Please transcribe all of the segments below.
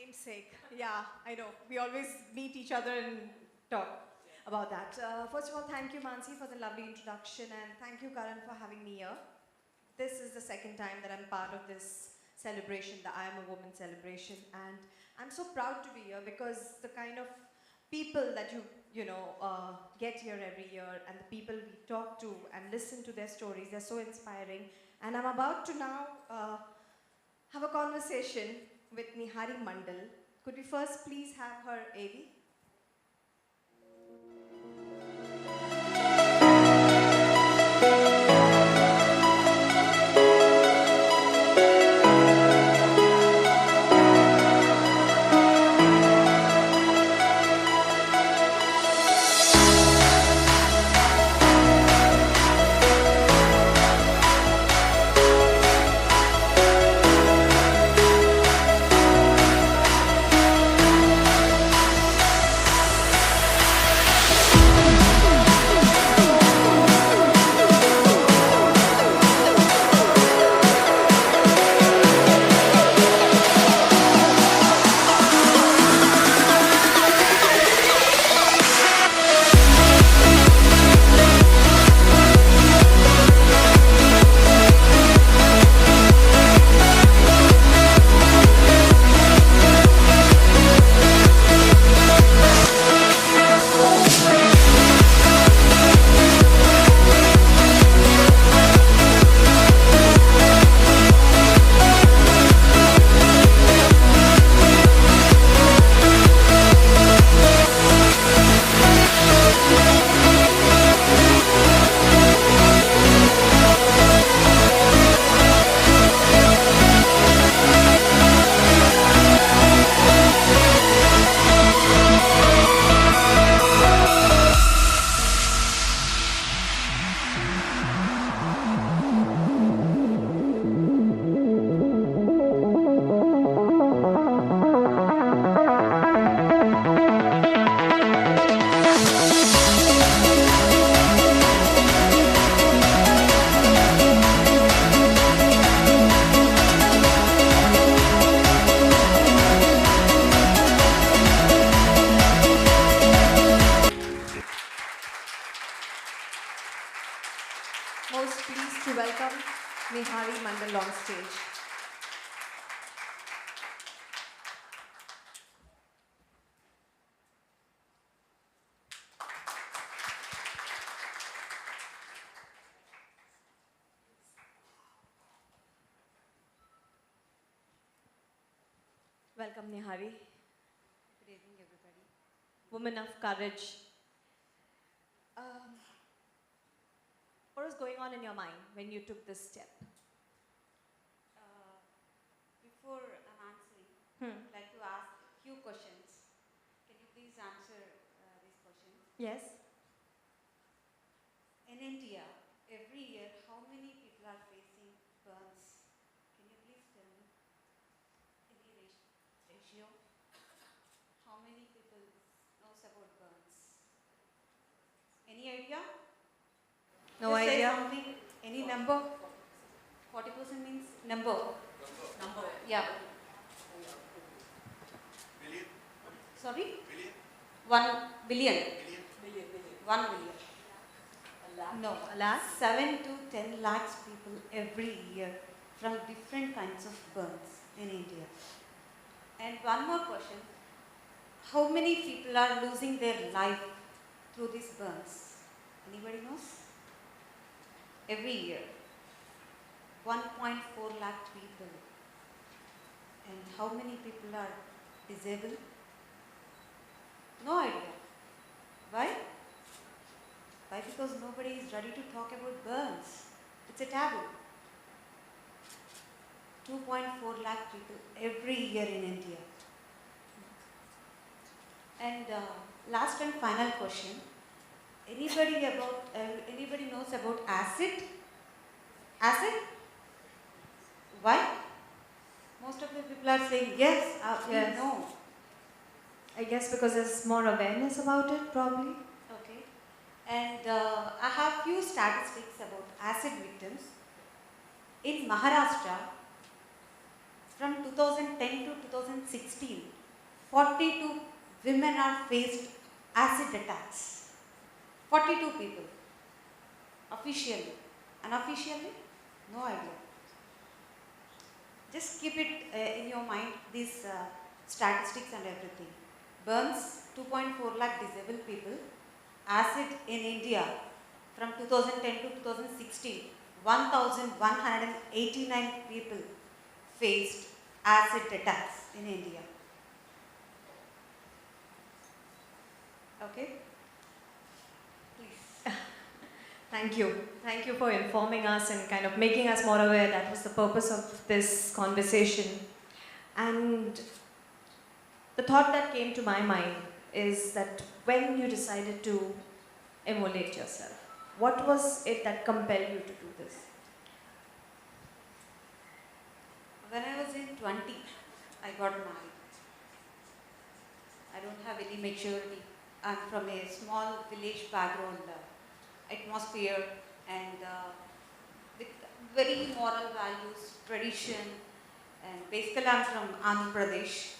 Namesake. Yeah, I know. We always meet each other and talk about that. First of all, thank you, Manasi, for the lovely introduction, and thank you, Karan, for having me here. This is the second time that I'm part of this celebration, the I Am a Woman celebration, and I'm so proud to be here because the kind of people that get here every year, and the people we talk to and listen to their stories, they're so inspiring. And I'm about to now have a conversation with Nihari Mandal. Could we first please have her AV? Most pleased to welcome Nihari Mandal on stage. Welcome, Nihari. Good evening, everybody. Woman of courage. What was going on in your mind when you took this step? Before I'm answering, I'd like to ask a few questions. Can you please answer these questions? Yes. In India, every year, how many people are facing burns? Can you please tell me? Any ratio? How many people knows about burns? Any idea? No Just say idea. something. Any number? 40% means number. Number. Yeah. Billion? Sorry? Billion? 1 billion. Billion? 1 billion. No, Alas? 7 to 10 lakhs people every year from different kinds of burns in India. And one more question. How many people are losing their life through these burns? Anybody knows? Every year. 1.4 lakh people. And how many people are disabled? No idea. Why? Why? Because nobody is ready to talk about burns. It's a taboo. 2.4 lakh people every year in India. And last and final question. Anybody knows about acid? Acid? Why? Most of the people are saying yes, Yes. we know. I guess because there's more awareness about it, probably. Okay. And I have few statistics about acid victims. In Maharashtra, from 2010 to 2016, 42 women are faced acid attacks. 42 people. Officially. Unofficially? No idea. Just keep it in your mind, these statistics and everything. Burns, 2.4 lakh disabled people. Acid in India from 2010 to 2016, 1,189 people faced acid attacks in India. Okay? Please. Thank you. Thank you for informing us and kind of making us more aware. That was the purpose of this conversation. And the thought that came to my mind is that when you decided to emulate yourself, what was it that compelled you to do this? When I was in 20, I got married. I don't have any maturity. I'm from a small village background, atmosphere, and with very moral values, tradition, and basically I'm from Andhra Pradesh,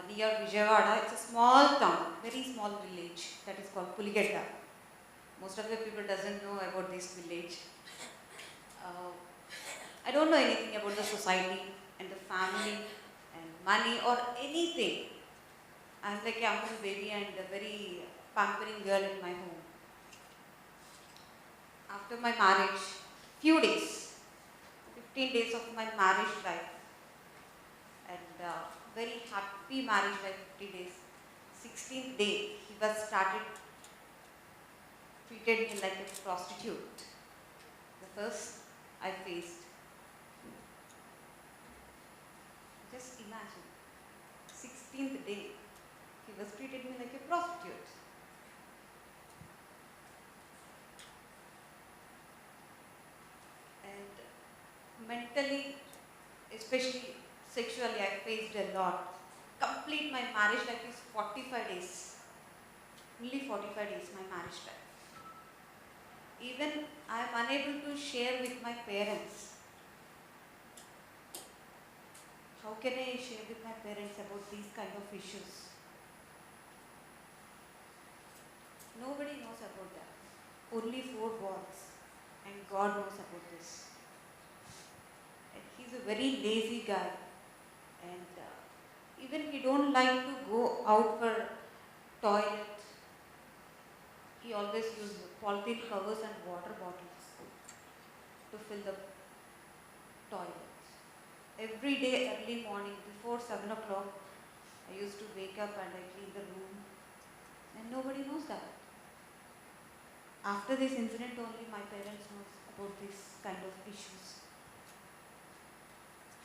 near Vijayawada. It's a small town, very small village that is called Puligedda. Most of the people doesn't know about this village. I don't know anything about the society and the family and money or anything. I'm like a humble baby and a very pampering girl in my home. After my marriage, few days, 15 days of my marriage life, and very happy marriage life, 50 days. 16th day, he was started, treated me like a prostitute. The first I faced. Just imagine, 16th day, he was treated me like a prostitute. And mentally, especially sexually, I faced a lot. Complete my marriage life is 45 days. Only 45 days, my marriage life. Even I am unable to share with my parents. How can I share with my parents about these kind of issues? Nobody knows about that. Only 4 walls. And God knows about this. And he's a very lazy guy. And even he don't like to go out for toilet. He always uses polythene covers and water bottles to fill the toilet. Every day early morning before 7 o'clock, I used to wake up and I clean the room. And nobody knows that. After this incident only my parents knows about this kind of issues.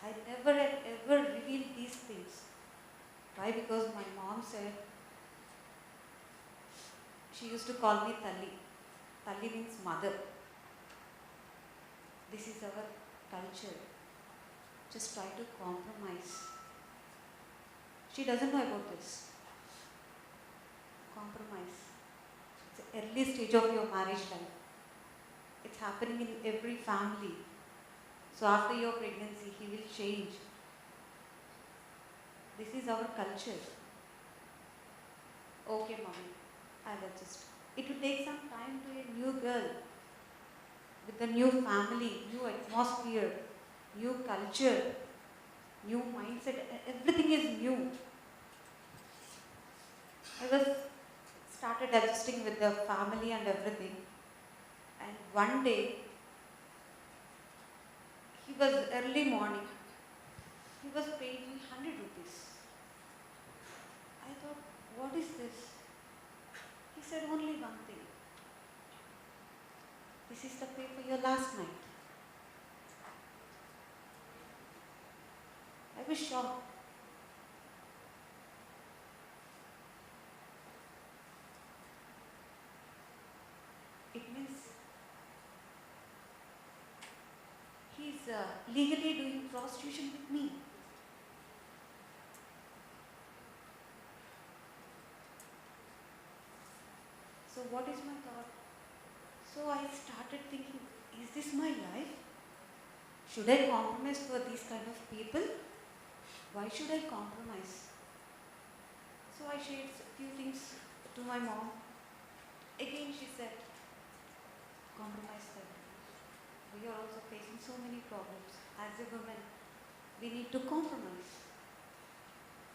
I never had ever revealed these things. Why? Because my mom said, she used to call me Talli. Talli means mother. This is our culture. Just try to compromise. She doesn't know about this. Compromise. It's the early stage of your marriage life. It's happening in every family. So after your pregnancy, he will change. This is our culture. Okay, mommy, I'll adjust. It will take some time to a new girl with a new family, new atmosphere, new culture, new mindset. Everything is new. I was started adjusting with the family and everything. And one day, he was early morning. He was paying me 100 rupees. I thought, what is this? He said only one thing. This is the pay for your last night. I was shocked. It means he's legally doing prostitution with me. So what is my thought? So I started thinking, is this my life? Should I compromise for these kind of people? Why should I compromise? So I shared a few things to my mom. Again, she said, compromise them. We are also facing so many problems. As a woman, we need to compromise.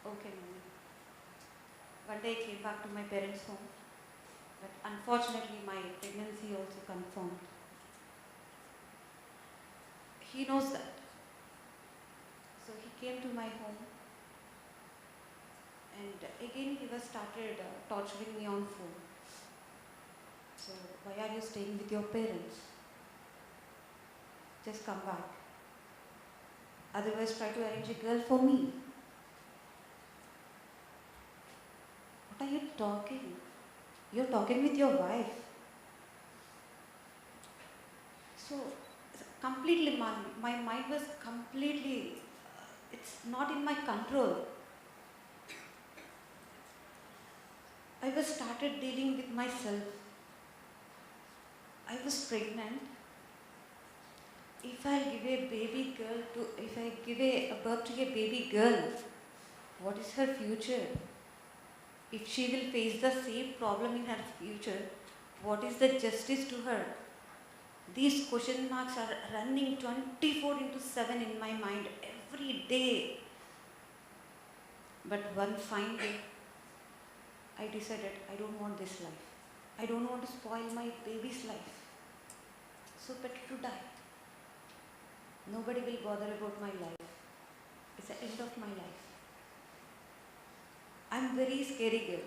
Okay, mommy. One day I came back to my parents' home, but unfortunately my pregnancy also confirmed. He knows that. So he came to my home, and again he was started torturing me on phone. So why are you staying with your parents? Just come back. Otherwise try to arrange a girl for me. What are you talking? You're talking with your wife. So completely my mind was completely, it's not in my control. I was started dealing with myself. I was pregnant. If I give a baby girl to, if I give a birth to a baby girl, what is her future? If she will face the same problem in her future, what is the justice to her? These question marks are running 24/7 in my mind every day. But one fine day, I decided I don't want this life. I don't want to spoil my baby's life. So better to die. Nobody will bother about my life. It's the end of my life. I'm very scary girl.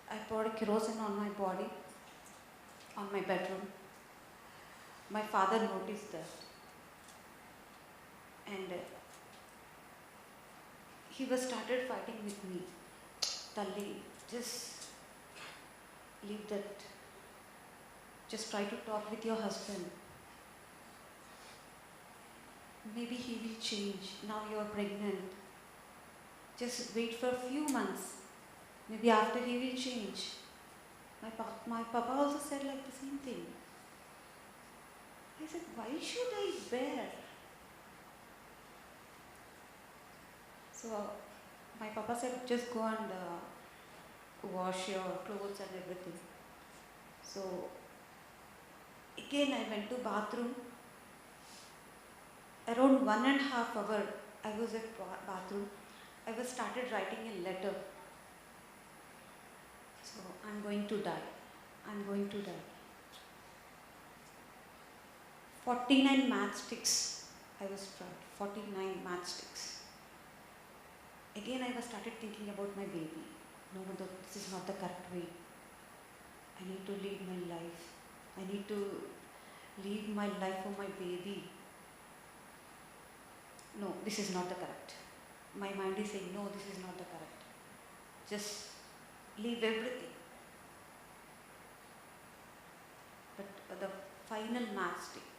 I poured a kerosene on my body, on my bedroom. My father noticed that. And he was started fighting with me. Talli, just leave that. Just try to talk with your husband. Maybe he will change. Now you are pregnant. Just wait for a few months. Maybe after he will change. My papa also said like the same thing. I said, why should I bear? So my papa said, just go and wash your clothes and everything. So again I went to bathroom. Around 1.5 hours I was at bathroom. I was started writing a letter. So I'm going to die. I'm going to die. 49 matchsticks I was tried. 49 matchsticks. Again I was started thinking about my baby. No, this is not the correct way. I need to live my life. I need to live my life for my baby. No, this is not the correct. My mind is saying, no, this is not the correct. Just leave everything. But the final matchstick,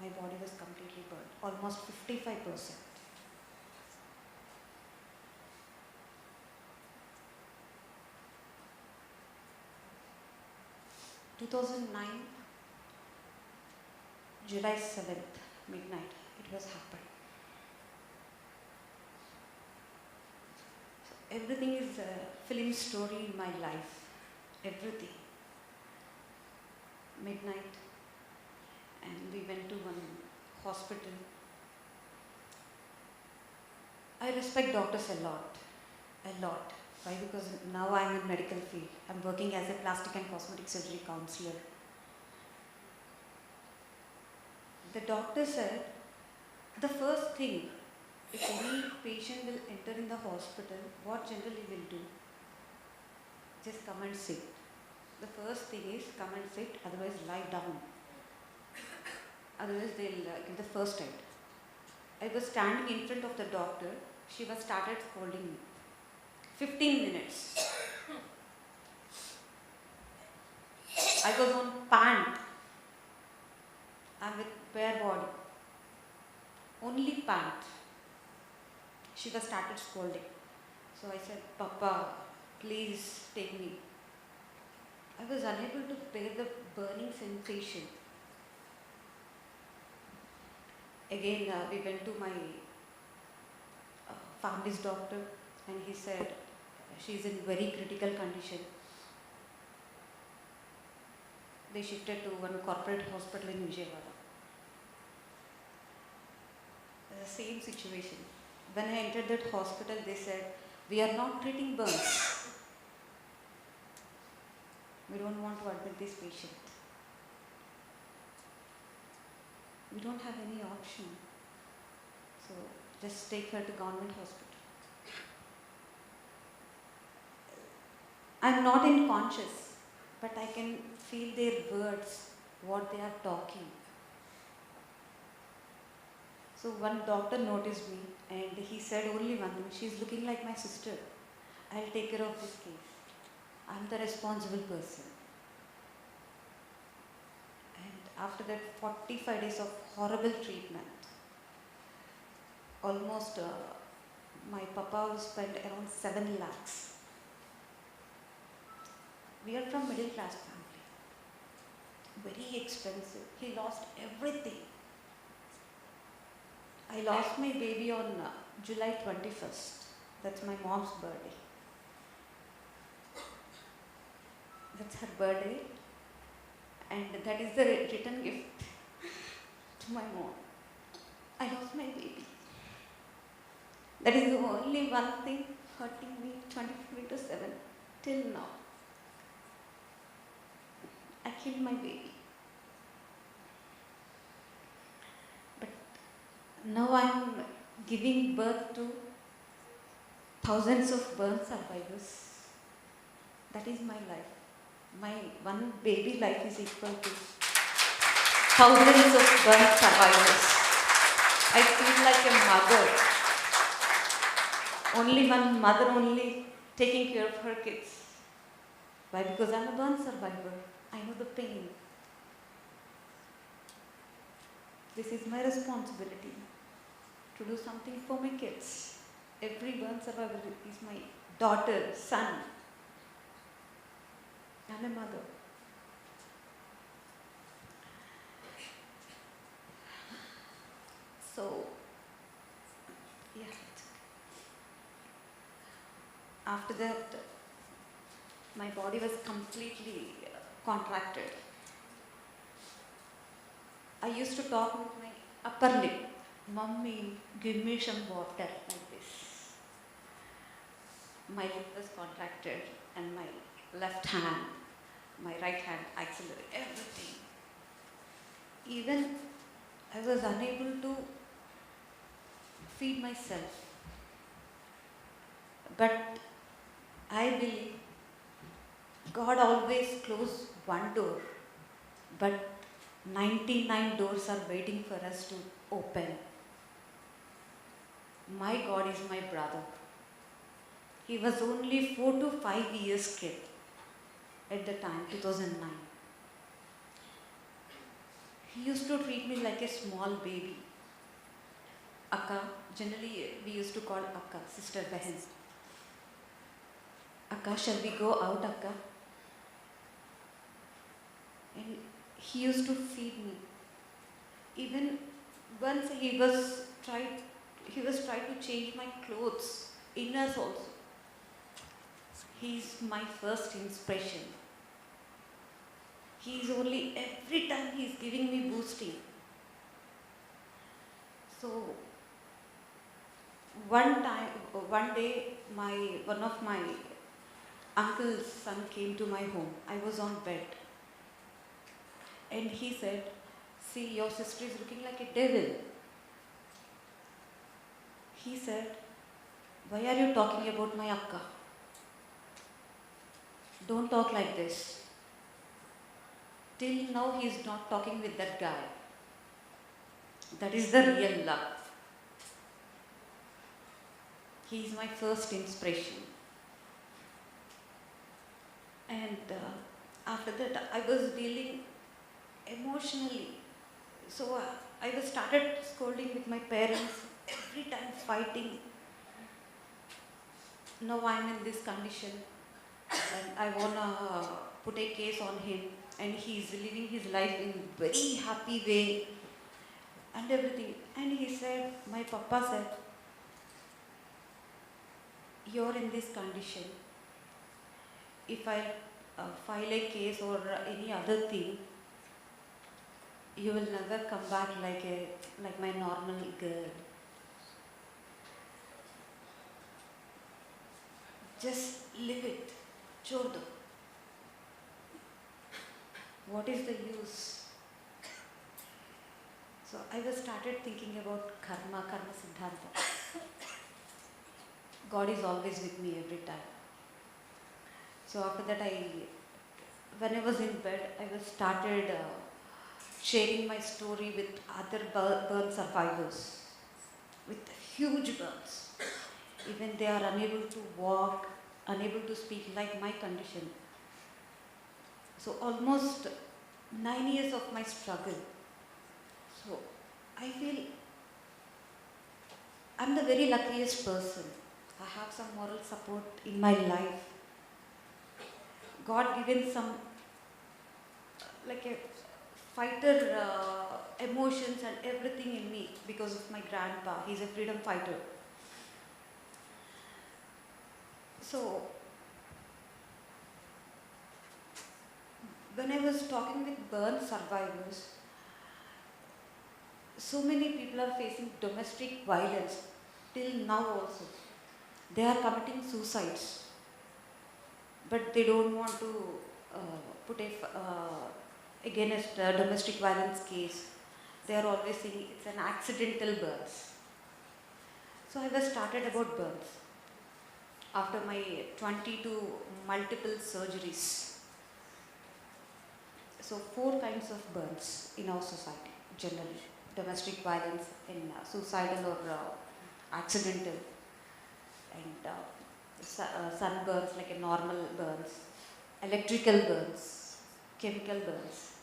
my body was completely burned, almost 55%. In 2009, July 7th, midnight, it was happened. So everything is a film story in my life. Everything. Midnight, and we went to one hospital. I respect doctors a lot. Why? Because now I'm in medical field. I'm working as a plastic and cosmetic surgery counselor. The doctor said, the first thing, if any patient will enter in the hospital, what generally will do? Just come and sit. The first thing is come and sit, otherwise lie down. Otherwise they'll give the first aid. I was standing in front of the doctor. She was started scolding me. 15 minutes. I was on pant. I'm with bare body. Only pant. She was started scolding. So I said, Papa, please take me. I was unable to bear the burning sensation. Again, we went to my family's doctor, and he said she's in very critical condition. They shifted to one corporate hospital in Vijayawada. The same situation. When I entered that hospital, they said, we are not treating burns. We don't want to admit this patient. We don't have any option. So just take her to government hospital. I'm not unconscious, but I can feel their words, what they are talking. So one doctor noticed me and he said only one thing, she's looking like my sister. I'll take care of this case. I'm the responsible person. And after that 45 days of horrible treatment, almost my papa spent around 7 lakhs. We are from middle class family. Very expensive. He lost everything. I lost my baby on July 21st. That's my mom's birthday. That's her birthday. And that is the return gift to my mom. I lost my baby. That is the only one thing hurting me 24/7 till now. I killed my baby. But now I am giving birth to thousands of burn survivors. That is my life. My one baby life is equal to thousands of burn survivors. I feel like a mother. Only one mother only taking care of her kids. Why? Because I'm a burn survivor. I know the pain. This is my responsibility to do something for my kids. Every burn survivor is my daughter, son. I'm a mother. So, yeah. After that, my body was completely contracted. I used to talk with my upper lip. Mummy, give me some water, like this. My lip was contracted and my left hand, my right hand, axillary, everything. Even I was unable to feed myself. But I believe God always closes one door, but 99 doors are waiting for us to open. My God is my brother. He was only 4 to 5 years kid at the time, 2009. He used to treat me like a small baby. Akka, generally we used to call Akka, sister Behan. Akka, shall we go out, Akka? And he used to feed me. Even once he was trying to change my clothes, inners also. He's my first inspiration. He's only, every time he's giving me boosting. So, one day, one of my uncle's son came to my home. I was on bed. And he said, see, your sister is looking like a devil. He said, why are you talking about my akka? Don't talk like this. Till now he is not talking with that guy. That is the real love. He is my first inspiration. And after that I was dealing emotionally. So I was started scolding with my parents, every time fighting. Now I am in this condition and I wanna put a case on him, and he is living his life in very happy way and everything. And he said, my papa said, you're in this condition, if I file a case or any other thing, you will never come back like my normal girl. Just live it. Chod do. What is the use? So I was started thinking about karma siddhanta. God is always with me every time. So after that, when I was in bed, I was started sharing my story with other burn survivors with huge burns. Even they are unable to walk, unable to speak like my condition. So almost 9 years of my struggle. So I feel I'm the very luckiest person. I have some moral support in my life. God given some like a fighter emotions and everything in me because of my grandpa. He's a freedom fighter. So when I was talking with burn survivors, so many people are facing domestic violence till now also. They are committing suicides, but they don't want to put against a domestic violence case. They are always saying it's an accidental burns. So I was started about burns after my 22 multiple surgeries. So 4 kinds of burns in our society generally: domestic violence, in suicidal or accidental, and sunburns like a normal burns, electrical burns, chemical burns.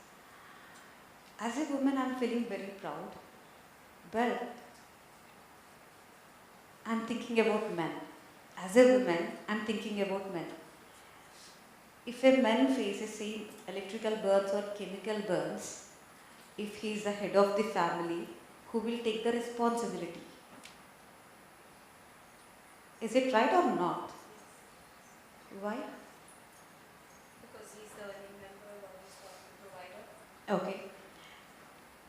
As a woman, I'm feeling very proud, but I'm thinking about men. As a woman, I'm thinking about men. If a man faces same electrical burns or chemical burns, if he is the head of the family, who will take the responsibility? Is it right or not? Why? Because he's the new member or he's the provider. Okay.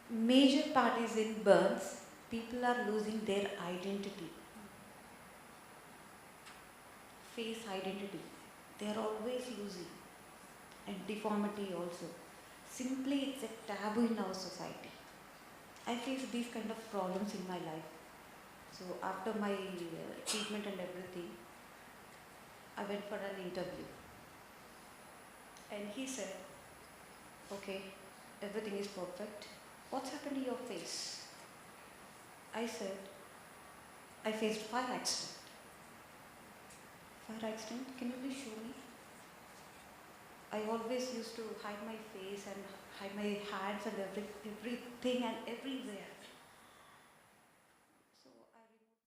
Major parties in burns, people are losing their identity. Face identity. They are always losing. And deformity also. Simply it's a taboo in our society. I face these kind of problems in my life. So after my treatment and everything, I went for an interview. And he said, okay, everything is perfect. What's happened to your face? I said, I faced fire accident. Fire accident? Can you please show me? I always used to hide my face and hide my hands and everything and everywhere.